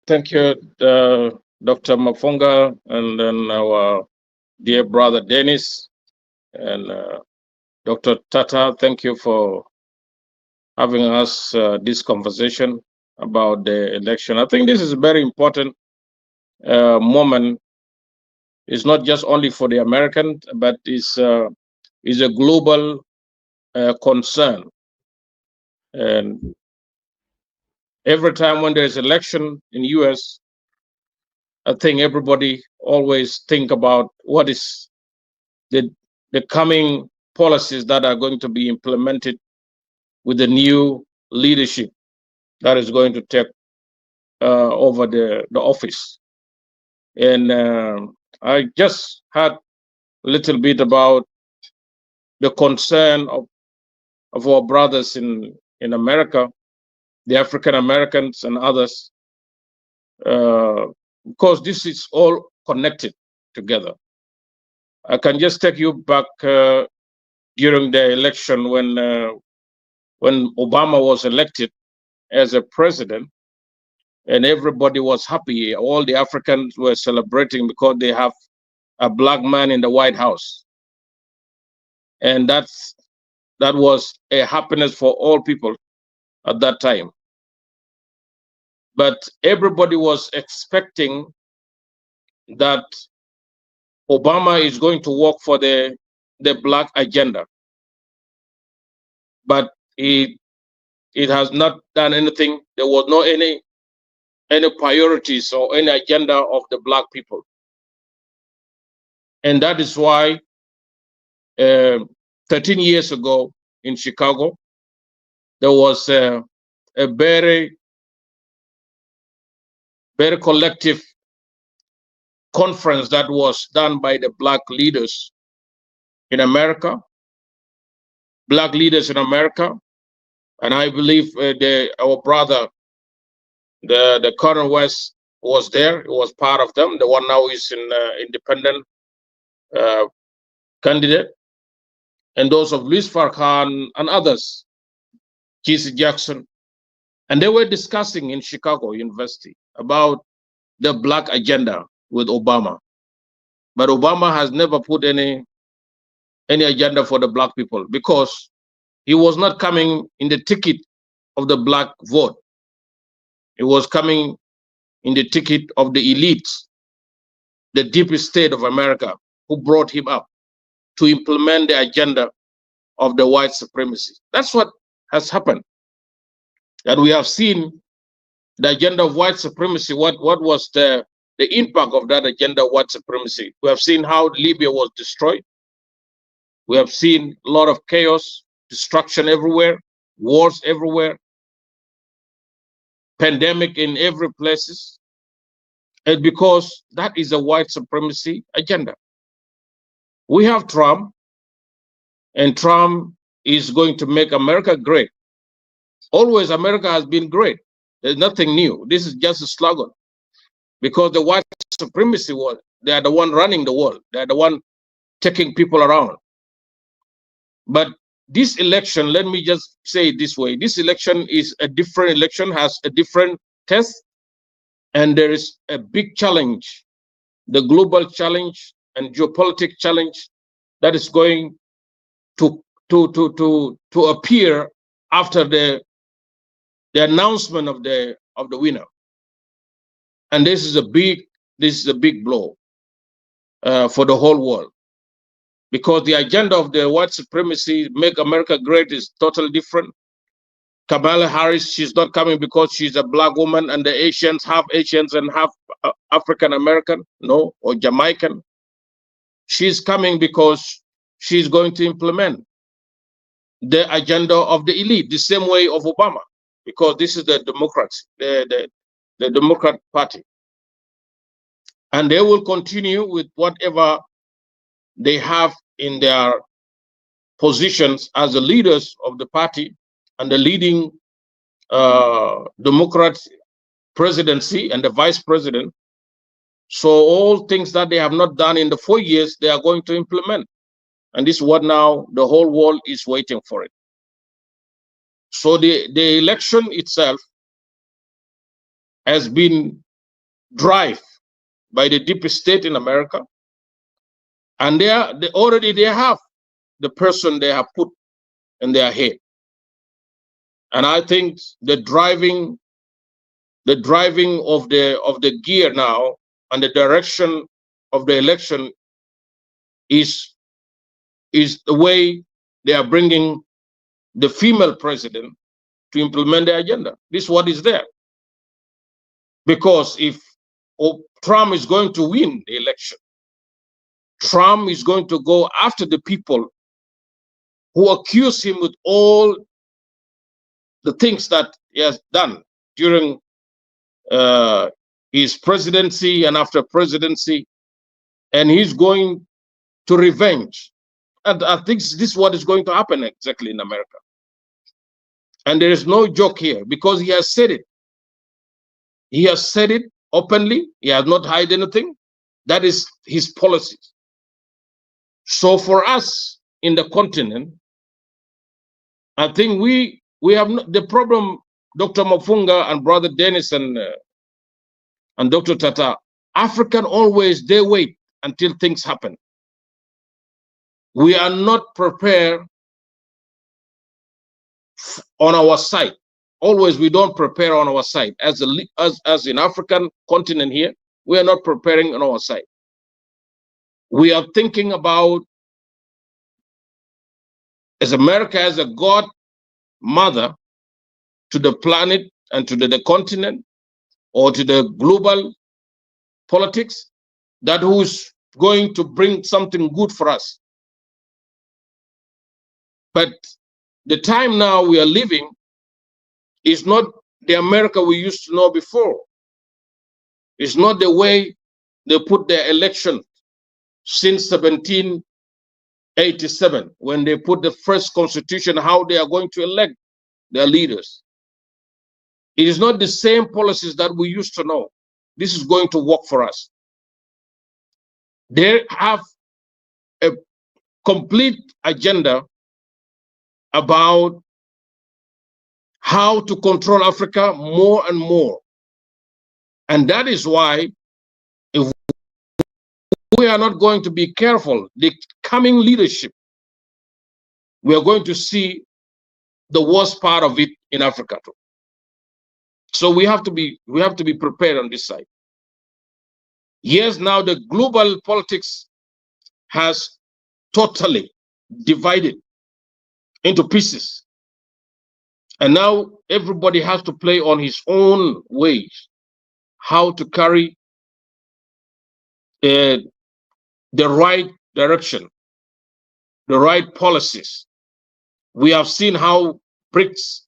Thank you, Dr. Mafunga, and then our dear brother Dennis and Dr. Tata. Thank you for having us this conversation about the election. I think this is a very important moment. It's not just only for the American, but is a global concern. And every time when there's election in U.S., I think everybody always think about what is the the coming policies that are going to be implemented with the new leadership that is going to take over the office. And I just had a little bit about the concern of our brothers in America, the African Americans and others, uh, because this is all connected together. I can just take you back during the election when Obama was elected as a president, and everybody was happy. All the Africans were celebrating because they have a black man in the White House, and that was a happiness for all people at that time. But everybody was expecting that Obama is going to work for the black agenda, but it has not done anything. There was no any priorities or any agenda of the black people, and that is why uh, 13 years ago in Chicago there was a very collective conference that was done by the black leaders in America, and I believe our brother, the Colonel West, was there. It was part of them. The one now is in independent uh, candidate, and those of Louis Farrakhan and others, Jesse Jackson, and they were discussing in Chicago University about the black agenda with Obama. But Obama has never put any agenda for the black people because he was not coming in the ticket of the black vote. He was coming in the ticket of the elites, the deep state of America, who brought him up to implement the agenda of the white supremacy. That's what has happened. And we have seen the agenda of white supremacy. What was the impact of that agenda of white supremacy? We have seen how Libya was destroyed. We have seen a lot of chaos, destruction everywhere, wars everywhere, pandemic in every places. And because that is a white supremacy agenda. We have Trump, and Trump is going to make America great. Always America has been great. There's nothing new. This is just a slogan. Because the white supremacy was, they are the one running the world. They are the one taking people around. But this election, let me just say it this way, this election is a different election, has a different test, and there is a big challenge, the global challenge and geopolitics challenge that is going to appear after the announcement of the winner. And this is a big blow for the whole world, because the agenda of the white supremacy, make America great, is totally different. Kamala Harris, she's not coming because she's a black woman and the Asians, half Asians and half African American, no, or Jamaican. She's coming because she's going to implement the agenda of the elite, the same way of Obama, because this is the Democrats, the Democrat Party. And they will continue with whatever they have in their positions as the leaders of the party and the leading Democrat presidency and the vice president. So all things that they have not done in the 4 years, they are going to implement. And this is what now the whole world is waiting for it. So the election itself has been drive by the deep state in America, and they already have the person they have put in their head. And I think the driving of the gear now and the direction of the election is the way they are bringing the female president to implement the agenda. This is what is there. Because if Trump is going to win the election, Trump is going to go after the people who accuse him with all the things that he has done during his presidency and after presidency, and he's going to revenge. And I think this is what is going to happen exactly in America. And there is no joke here because he has said it. He has said it openly. He has not hid anything. That is his policy. So for us in the continent, I think we have the problem. Dr. Mafunga and Brother Dennis and Dr. Tata, African always, they wait until things happen. We are not prepared on our side. Always we don't prepare on our side. As in African continent here, we are not preparing on our side. We are thinking about, as America as a god mother to the planet and to the continent or to the global politics, that who's going to bring something good for us. But the time now we are living is not the America we used to know before. It's not the way they put their election since 1787, when they put the first constitution, how they are going to elect their leaders. It is not the same policies that we used to know. This is going to work for us. They have a complete agenda about how to control Africa more and more. And that is why, if we are not going to be careful, the coming leadership, we are going to see the worst part of it in Africa too. So we have to be prepared on this side. Yes, now the global politics has totally divided into pieces. And now everybody has to play on his own ways, how to carry the right direction, the right policies. We have seen how BRICS,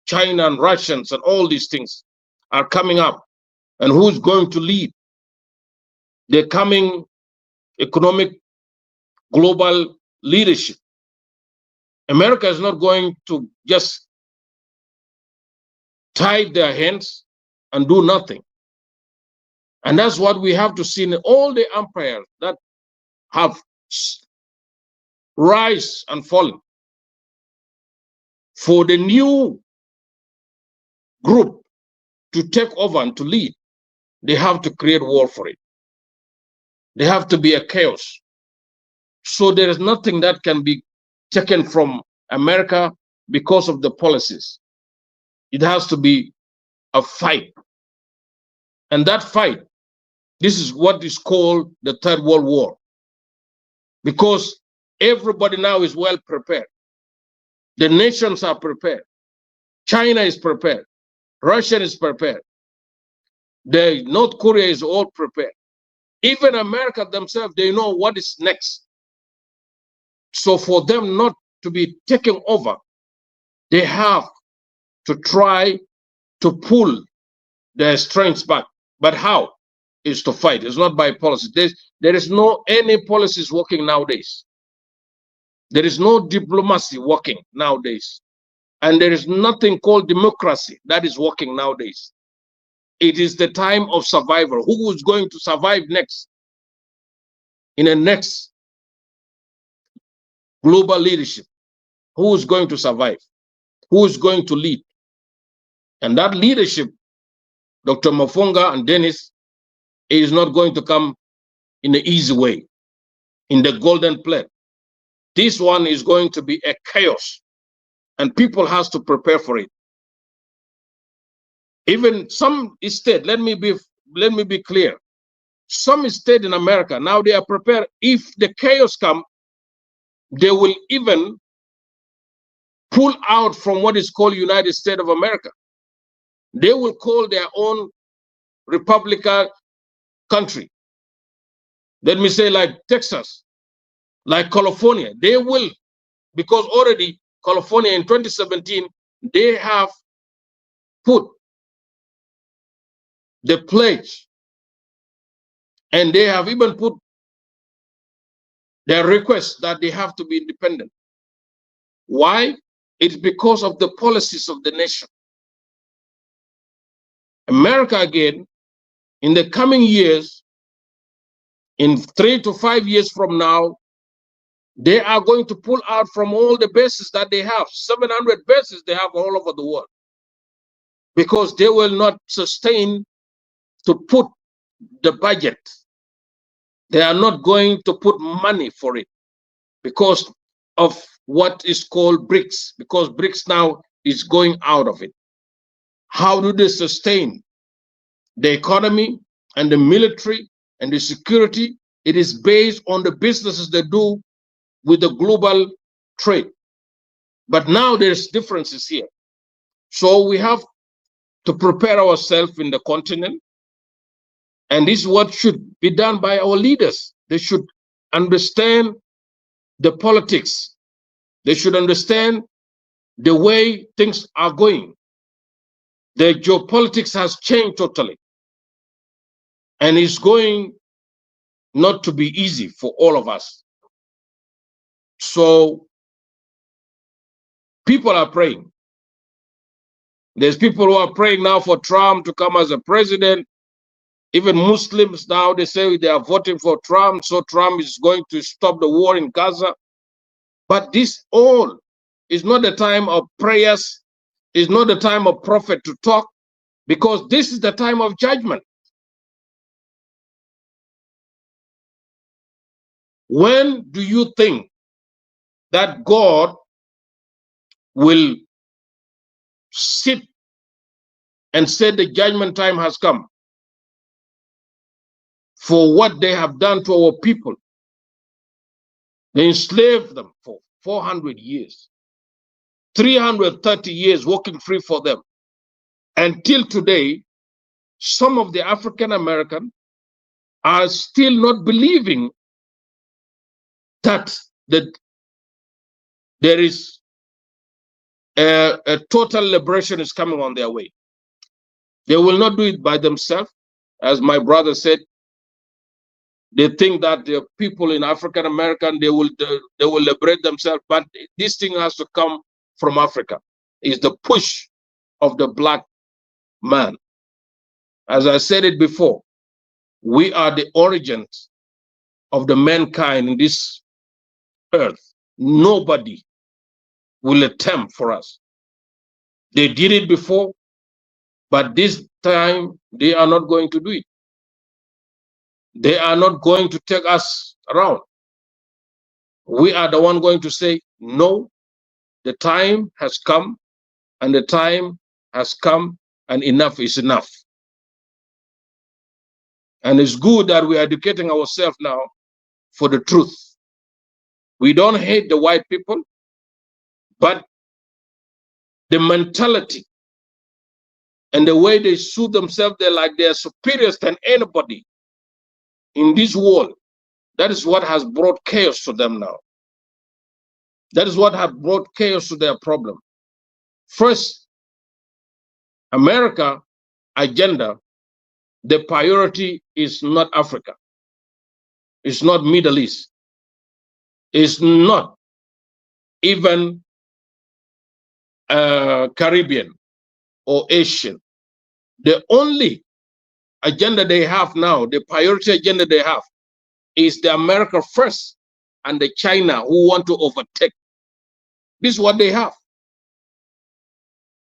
China and Russians and all these things are coming up, and who's going to lead the coming economic global leadership. America is not going to just tie their hands and do nothing. And that's what we have to see in all the empires that have rise and fallen. For the new group to take over and to lead, they have to create war for it. They have to be a chaos. So there is nothing that can be taken from America because of the policies. It has to be a fight. And that fight, this is what is called the Third World War. Because everybody now is well prepared. The nations are prepared. China is prepared. Russia is prepared. The North Korea is all prepared. Even America themselves, they know what is next. So for them not to be taken over, they have to try to pull their strengths back. But how? Is to fight. It's not by policy. There is no any policies working nowadays. There is no diplomacy working nowadays. And there is nothing called democracy that is working nowadays. It is the time of survival. Who is going to survive next? In the next global leadership, who is going to survive? Who is going to lead? And that leadership, Dr. Mafunga and Dennis, It is not going to come in the easy way, in the golden plate. This one is going to be a chaos, and people has to prepare for it. Even some state, let me be clear. Some state in America now they are prepared. If the chaos come, they will even pull out from what is called United States of America. They will call their own Republican country. Let me say like Texas, like California. They will, because already California in 2017, they have put the pledge, and they have even put their request that they have to be independent. Why? It's because of the policies of the nation. America, again, in the coming years, in 3 to 5 years from now, they are going to pull out from all the bases that they have, 700 bases they have all over the world, because they will not sustain to put the budget. They are not going to put money for it because of what is called BRICS, because BRICS now is going out of it. How do they sustain the economy and the military and the security? It is based on the businesses they do with the global trade. But now there's differences here. So we have to prepare ourselves in the continent. And this is what should be done by our leaders. They should understand the politics. They should understand the way things are going. The geopolitics has changed totally. And it's going not to be easy for all of us. So people are praying. There's people who are praying now for Trump to come as a president. Even Muslims now, they say they are voting for Trump, so Trump is going to stop the war in Gaza. But this all is not the time of prayers, is not the time of prophet to talk, because this is the time of judgment. When do you think that God will sit and say the judgment time has come for what they have done to our people? They enslaved them for 400 years, 330 years working free for them. Until today, some of the African Americans are still not believing that there is a total liberation is coming on their way. They will not do it by themselves. As my brother said, they think that the people in African American, they will liberate themselves, but this thing has to come from Africa. It's the push of the black man. As I said it before, we are the origins of the mankind in this earth. Nobody will attempt for us. They did it before, but this time they are not going to do it. They are not going to take us around. We are the one going to say, no, the time has come, and the time has come, and enough is enough. And it's good that we are educating ourselves now for the truth. We don't hate the white people, but the mentality and the way they suit themselves, they're like they're superior than anybody in this world. That is what has brought chaos to them now. That is what has brought chaos to their problem. First, America agenda, the priority is not Africa. It's not Middle East. It's not even Caribbean or Asian. The only agenda they have now, the priority agenda they have, is the America first and the China who want to overtake. This is what they have.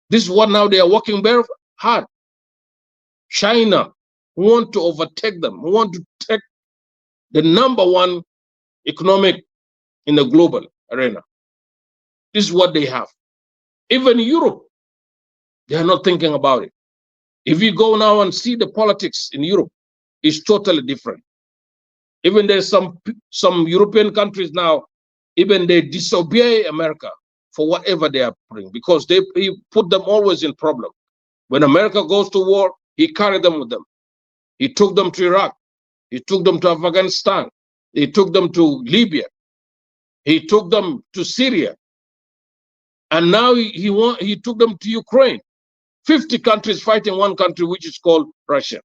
This is what now they are working very hard. China who want to overtake them, who want to take the #1 economic in the global arena. This is what they have. Even Europe, they are not thinking about it. If you go now and see the politics in Europe, it's totally different. Even there's some European countries now, even they disobey America for whatever they are putting, because they put them always in problem. When America goes to war, he carried them with them. He took them to Iraq. He took them to Afghanistan. He took them to Libya. He took them to Syria. And now he took them to Ukraine. 50 countries fighting one country, which is called Russia.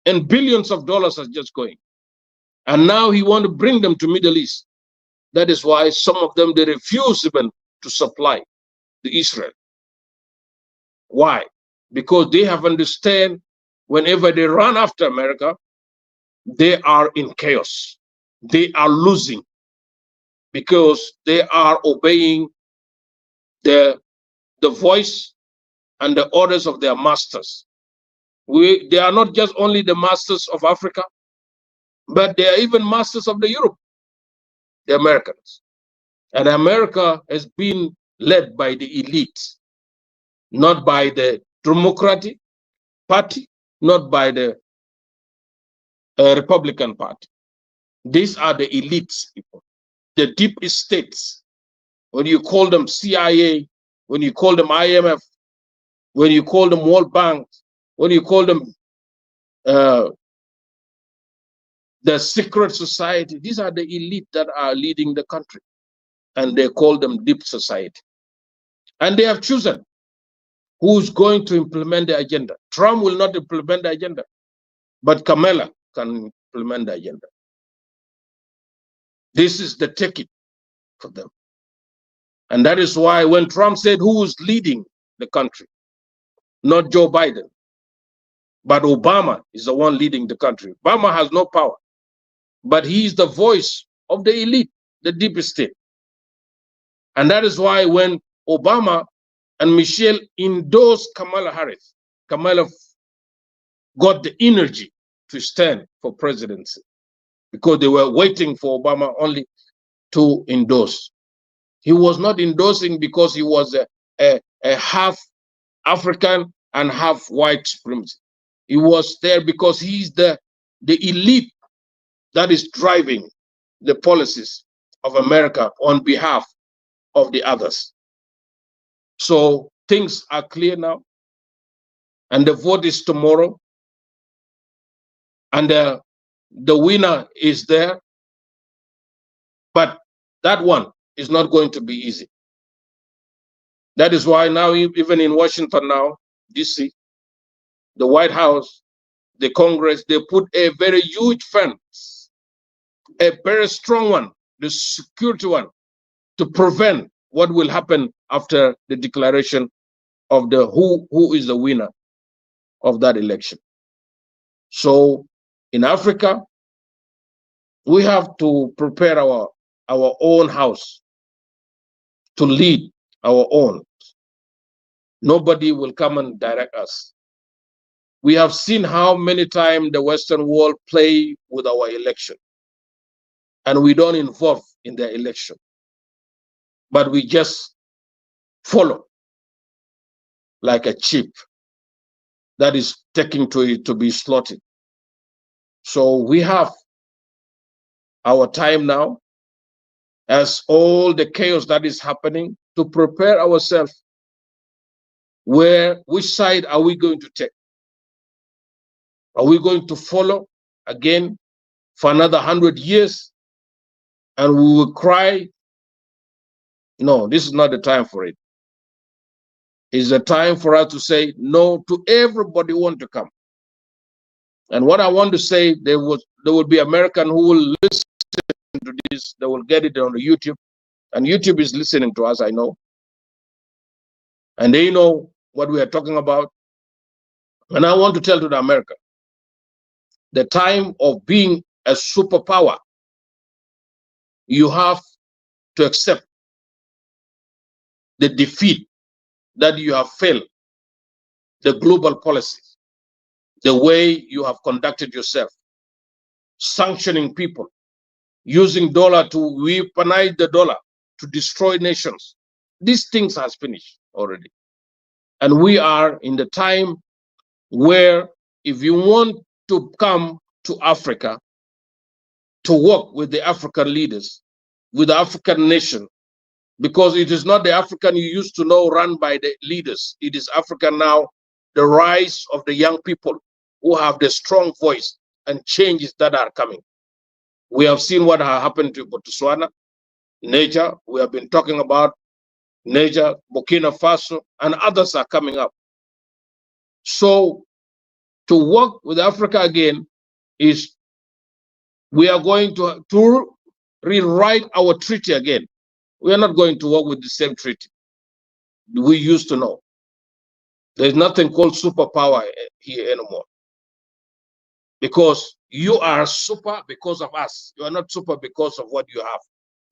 And billions of dollars are just going. And now he wants to bring them to Middle East. That is why some of them, they refuse even to supply to Israel. Why? Because they have understand whenever they run after America, they are in chaos. They are losing because they are obeying the voice and the orders of their masters. They are not just only the masters of Africa, but they are even masters of the Europe, the Americans. And America has been led by the elite, not by the Democratic Party, not by the Republican Party. These are the elites people, the deep states. When you call them CIA, when you call them IMF, when you call them World Bank, when you call them the secret society, these are the elite that are leading the country. And they call them deep society. And they have chosen who's going to implement the agenda. Trump will not implement the agenda, but Kamala can implement the agenda. This is the ticket for them. And that is why when Trump said who is leading the country, not Joe Biden, but Obama is the one leading the country. Obama has no power, but he is the voice of the elite, the deep state. And that is why when Obama and Michelle endorsed Kamala Harris, Kamala got the energy to stand for presidency because they were waiting for Obama only to endorse. He was not endorsing because he was a half African and half white supremacy. He was there because he's the elite that is driving the policies of America on behalf of the others. So things are clear now, and the vote is tomorrow, and the winner is there, but that one is not going to be easy. That is why now, even in Washington now, DC, the White House, the Congress, they put a very huge fence, a very strong one, the security one, to prevent what will happen after the declaration of the who is the winner of that election. So in Africa, we have to prepare our own house to lead our own. Nobody will come and direct us. We have seen how many times the Western world play with our election, and we don't involve in their election, but we just follow like a sheep that is taken to be slaughtered. So we have our time now, as all the chaos that is happening, to prepare ourselves. Which side are we going to take? Are we going to follow again for another 100 years and we will cry? No, this is not the time for it. It's a time for us to say no to everybody who want to come. And what I want to say, there will be American who will listen to this, they will get it on the YouTube, and YouTube is listening to us, I know. And they know what we are talking about. And I want to tell to the America, the time of being a superpower, you have to accept the defeat that you have failed the global policies, the way you have conducted yourself, sanctioning people, using dollar to weaponize the dollar to destroy nations. These things has finished already. And we are in the time where if you want to come to Africa to work with the African leaders, with the African nation, because it is not the African you used to know run by the leaders. It is Africa now, the rise of the young people who have the strong voice and changes that are coming. We have seen what has happened to Botswana, Niger. We have been talking about Niger, Burkina Faso, and others are coming up. So to work with Africa again is we are going to rewrite our treaty again. We are not going to work with the same treaty we used to know. There's nothing called superpower here anymore. Because you are super because of us. You are not super because of what you have.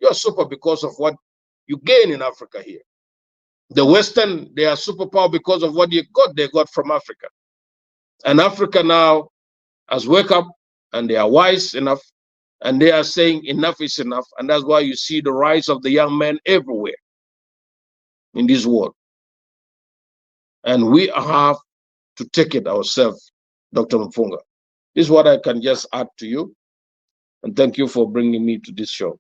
You are super because of what you gain in Africa here. The Western, they are superpower because of what they got from Africa. And Africa now has woke up and they are wise enough and they are saying enough is enough. And that's why you see the rise of the young men everywhere in this world. And we have to take it ourselves, Dr. Mfunga. This is what I can just add to you. And thank you for bringing me to this show.